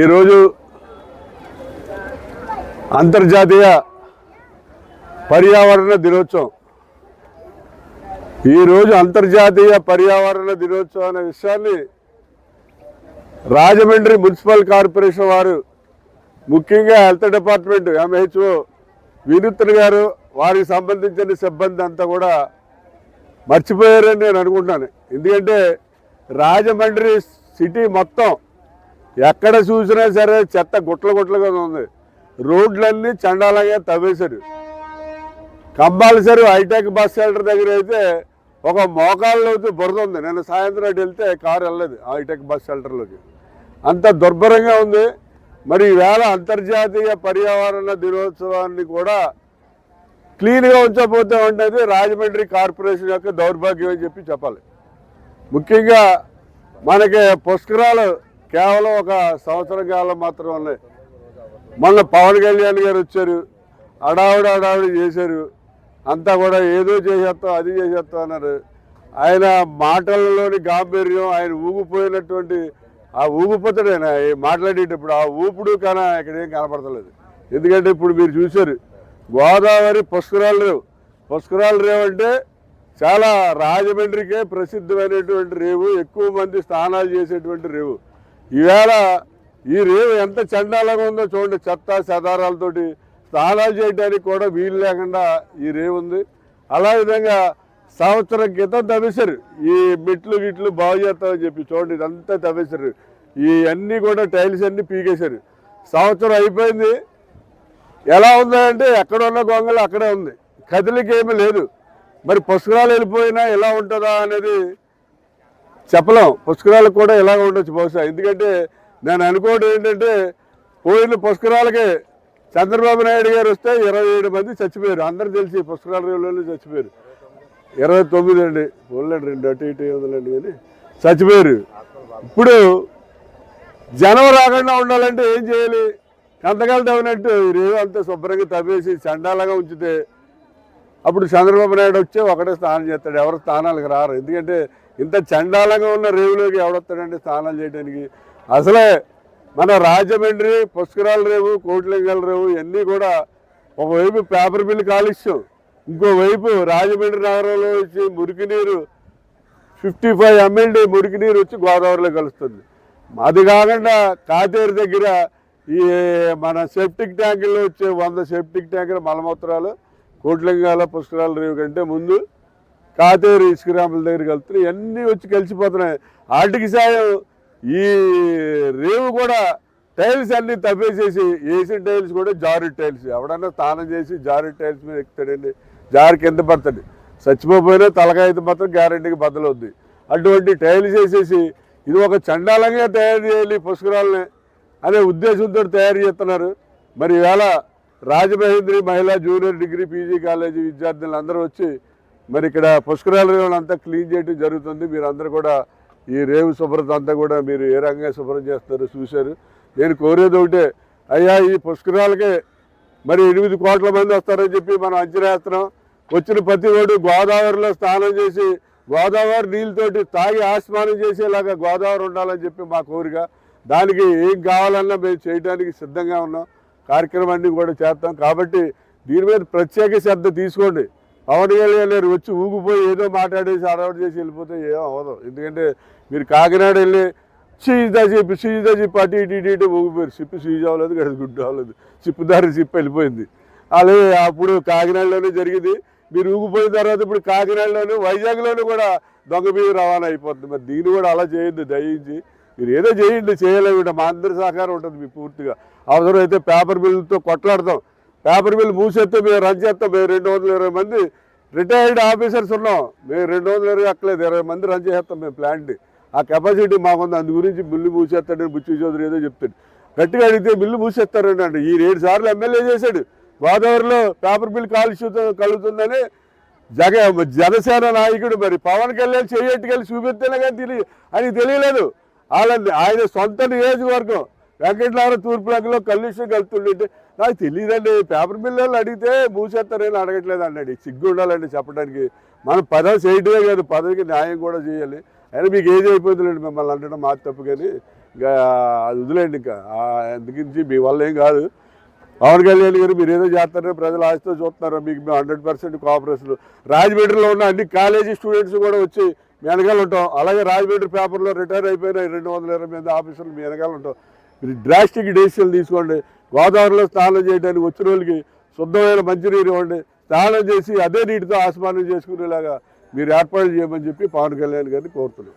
ఈరోజు అంతర్జాతీయ పర్యావరణ దినోత్సవం. ఈరోజు అంతర్జాతీయ పర్యావరణ దినోత్సవం అనే విషయాన్ని రాజమండ్రి మున్సిపల్ కార్పొరేషన్ వారు, ముఖ్యంగా హెల్త్ డిపార్ట్మెంట్ ఎంహెచ్ఓ వినూత్న గారు, వారికి సంబంధించిన సిబ్బంది అంతా కూడా మర్చిపోయారని నేను అనుకుంటున్నాను. ఎందుకంటే రాజమండ్రి సిటీ మొత్తం ఎక్కడ చూసినా సరే చెత్త గుట్లుగా ఉంది. రోడ్లన్నీ చండాలంగా తవ్వేశారు. కంపల్సరీ హైటెక్ బస్ షెల్టర్ దగ్గర అయితే ఒక మోకాళ్ళలో అయితే బురద ఉంది. నేను సాయంత్రం అటు వెళ్తే కారు వెళ్ళలేదు హైటెక్ బస్ షెల్టర్లోకి, అంత దుర్భరంగా ఉంది. మరి ఈవేళ అంతర్జాతీయ పర్యావరణ దినోత్సవాన్ని కూడా క్లీన్గా ఉంచకపోతే ఉంటుంది రాజమండ్రి కార్పొరేషన్ యొక్క దౌర్భాగ్యం అని చెప్పాలి. ముఖ్యంగా మనకి పుష్కరాలు కేవలం ఒక సంవత్సరం కాలం మాత్రం ఉన్నాయి. మొన్న పవన్ కళ్యాణ్ గారు వచ్చారు, అడావుడి చేశారు. అంతా కూడా ఏదో చేసేస్తాం అది చేసేస్తాం అన్నారు. ఆయన మాటలలోని గాంభీర్యం, ఆయన ఊగిపోయినటువంటి ఆ ఊగిపోతాడు ఆయన మాట్లాడేటప్పుడు ఆ ఊపుడు కానీ ఇక్కడ ఏం కనపడతలేదు. ఎందుకంటే ఇప్పుడు మీరు చూశారు గోదావరి పుష్కరాలు రేవు అంటే చాలా రాజమండ్రికే ప్రసిద్ధమైనటువంటి రేవు, ఎక్కువ మంది స్నానాలు చేసేటువంటి రేవు. ఈవేళ ఈ రేవు ఎంత చండాలంగా ఉందో చూడండి. చెత్త చెదారాలతోటి స్నానాలు చేయడానికి కూడా వీలు లేకుండా ఈ రేవు ఉంది. అలా విధంగా సంవత్సరం క్రితం తవ్వేశారు. ఈ మెట్లు బాగు చేస్తామని చూడండి, ఇదంతా తవ్వేశారు. ఈ అన్నీ కూడా టైల్స్ అన్నీ పీకేశారు. సంవత్సరం అయిపోయింది. ఎలా ఉందంటే ఎక్కడ ఉన్న గొంగలు అక్కడే ఉంది, కదిలికేమీ లేదు. మరి పుష్కరాలు వెళ్ళిపోయినా ఎలా ఉంటుందా అనేది చెప్పలేం. పుష్కరాలకు కూడా ఇలాగ ఉండొచ్చు బహుశా. ఎందుకంటే నేను అనుకోవడం ఏంటంటే పోయిన పుష్కరాలకే చంద్రబాబు నాయుడు గారు వస్తే 27 మంది చచ్చిపోయారు. అందరూ తెలిసి పుష్కరాల రేవులలో చచ్చిపోయారు. 29 అండి, పోలేండి 2 అటు ఇటు వదలండి కానీ చచ్చిపోయారు. ఇప్పుడు జనం రాకుండా ఉండాలంటే ఏం చేయాలి? కంతకాలు తవ్వినట్టు ఈ రేవు అంతా శుభ్రంగా తవ్వేసి చండాలంగా ఉంచితే అప్పుడు చంద్రబాబు నాయుడు వచ్చి ఒకటే స్నానం చేస్తాడు. ఎవరు స్నానాలకు రారు. ఎందుకంటే ఇంత చండాలంగా ఉన్న రేవులోకి ఎవడొస్తాడంటే స్నానాలు చేయడానికి? అసలే మన రాజమండ్రి పుష్కరాల రేవు, కోటిలింగాల రేవు ఇవన్నీ కూడా ఒకవైపు పేపర్ బిల్లు కాలుష్యం, ఇంకోవైపు రాజమండ్రి నగరంలో వచ్చి మురికి నీరు 55 MLD మురికి నీరు వచ్చి గోదావరిలో కలుస్తుంది. అది కాకుండా కాతేరు దగ్గర ఈ మన సెప్టిక్ ట్యాంకుల్లో వచ్చే 100 సెప్టిక్ ట్యాంకుల మలమూత్రాలు కోటిలింగాల పుష్కరాల రేవు కంటే ముందు కాతేరు ఇసుకరాముల దగ్గర కలుస్తున్నాయి. ఇవన్నీ వచ్చి కలిసిపోతున్నాయి. ఆటికి సాయం ఈ రేవు కూడా టైల్స్ అన్నీ తవ్వేసేసి వేసిన టైల్స్ కూడా జారు టైల్స్. ఎవడన్నా స్నానం చేసి జారు టైల్స్ మీద ఎక్కుతాడండి, జారు కింద పడుతుంది. చచ్చిపోయినా తలకాయ మాత్రం గ్యారంటీకి బద్దలవుద్ది. అటువంటి టైల్స్ వేసేసి ఇది ఒక చండాలంగా తయారు చేయాలి పుష్కరాలని అనే ఉద్దేశంతో తయారు చేస్తున్నారు. మరి ఈవేళ రాజమహేంద్రి మహిళా జూనియర్ డిగ్రీ పీజీ కాలేజీ విద్యార్థులు అందరూ వచ్చి మరి ఇక్కడ పుష్కరాల రేవులు అంతా క్లీన్ చేయడం జరుగుతుంది. మీరు అందరూ కూడా ఈ రేవు శుభ్రత అంతా కూడా మీరు ఏ రకంగా శుభ్రం చేస్తారో చూశారు. నేను కోరేది ఒకటే, అయ్యా ఈ పుష్కరాలకే మరి 8 కోట్ల మంది వస్తారని చెప్పి మనం అంచనా వేస్తున్నాం. వచ్చిన ప్రతి ఒడు గోదావరిలో స్నానం చేసి గోదావరి నీళ్ళతోటి తాగి ఆస్మానం చేసేలాగా గోదావరి ఉండాలని చెప్పి మా కోరిక. దానికి ఏం కావాలన్నా మేము చేయడానికి సిద్ధంగా ఉన్నాం. కార్యక్రమాన్ని కూడా చేస్తాం. కాబట్టి దీని మీద ప్రత్యేక శ్రద్ధ తీసుకోండి. పవన్ కళ్యాణ్ గారు వచ్చి ఊగిపోయి ఏదో మాట్లాడేసి అడవాటు చేసి వెళ్ళిపోతే ఏం అవ్వదు. ఎందుకంటే మీరు కాకినాడ వెళ్ళి సీజా చెప్పి అటు ఇటు ఊగిపోయారు. సిప్పు సీజ్ అవ్వలేదు, గడి గుడ్డు అవ్వలేదు, సిప్పుదారి సిప్పు వెళ్ళిపోయింది. అలాగే అప్పుడు కాకినాడలోనే జరిగింది. మీరు ఊగిపోయిన తర్వాత ఇప్పుడు కాకినాడలోనే వైజాగ్లోనే కూడా దొంగ మీద రవాణా అయిపోతుంది. మరి దీన్ని కూడా అలా చేయొద్దు దయించి. మీరు ఏదో చేయండి, చేయలేము. మా అందరి సహకారం ఉంటుంది మీకు పూర్తిగా. అవసరం అయితే పేపర్ బిల్లుతో కొట్లాడతాం. పేపర్ బిల్ మూసేస్తే మేము రన్ చేస్తాం. మేము 220 మంది రిటైర్డ్ ఆఫీసర్స్ ఉన్నాం. మేము 220 అక్కలేదు, 20 మంది రన్ చేస్తాం మేము ప్లాంట్. ఆ కెపాసిటీ మాకుంది. అందు గురించి బిల్లు మూసేస్తాడని బుచ్చి చౌదరి ఏదో చెప్తాడు. గట్టిగా అడిగితే బిల్లు మూసేస్తారండి అంటే ఈ 7 సార్లు ఎమ్మెల్యే చేశాడు. గోదావరిలో పేపర్ బిల్ కాలుష్యం కలుగుతుందని జనసేన నాయకుడు మరి పవన్ కళ్యాణ్ చేయట్టుకెళ్ళి చూపిస్తేనే కానీ అని తెలియలేదు. ఆయన సొంత నియోజకవర్గం వెంకటనారాయణ తూర్పు రంగంలో కాలుష్యం కలుగుతుండే నాకు తెలియదండి. పేపర్ మిల్లర్లు అడిగితే మూసేస్తారని అడగట్లేదు అన్నాడు. సిగ్గు ఉండాలండి చెప్పడానికి. మనం పదవి చేయడమే కాదు, పదవికి న్యాయం కూడా చేయాలి. అయినా మీకు ఏజ్ అయిపోతుందండి మిమ్మల్ని అంటడం మాకు తప్పు. కానీ ఇంకా అది వదిలేండి. ఇంకా అందుకించి మీ వల్ల ఏం కాదు. పవన్ కళ్యాణ్ గారు మీరు ఏదో చేస్తారో ప్రజలు ఆశతో చూస్తున్నారు. మీకు మేము 100% కోఆపరేషన్. రాజమండ్రిలో ఉన్న అన్ని కాలేజీ స్టూడెంట్స్ కూడా వచ్చి మీ వెనకాల ఉంటాం. అలాగే రాజమండ్రి పేపర్లో రిటైర్ అయిపోయిన 220 మంది ఆఫీసర్లు మీ వెనకాల ఉంటాం. మీరు డ్రాస్టిక్ డెసిషన్ తీసుకోండి. గోదావరిలో స్నానం చేయడానికి వచ్చిన వాళ్ళకి శుద్ధమైన మంచినీరు ఇవ్వండి. స్నానం చేసి అదే నీటితో ఆస్మానం చేసుకునేలాగా మీరు ఏర్పాటు చేయమని చెప్పి పవన్ కళ్యాణ్ గారిని కోరుతున్నాం.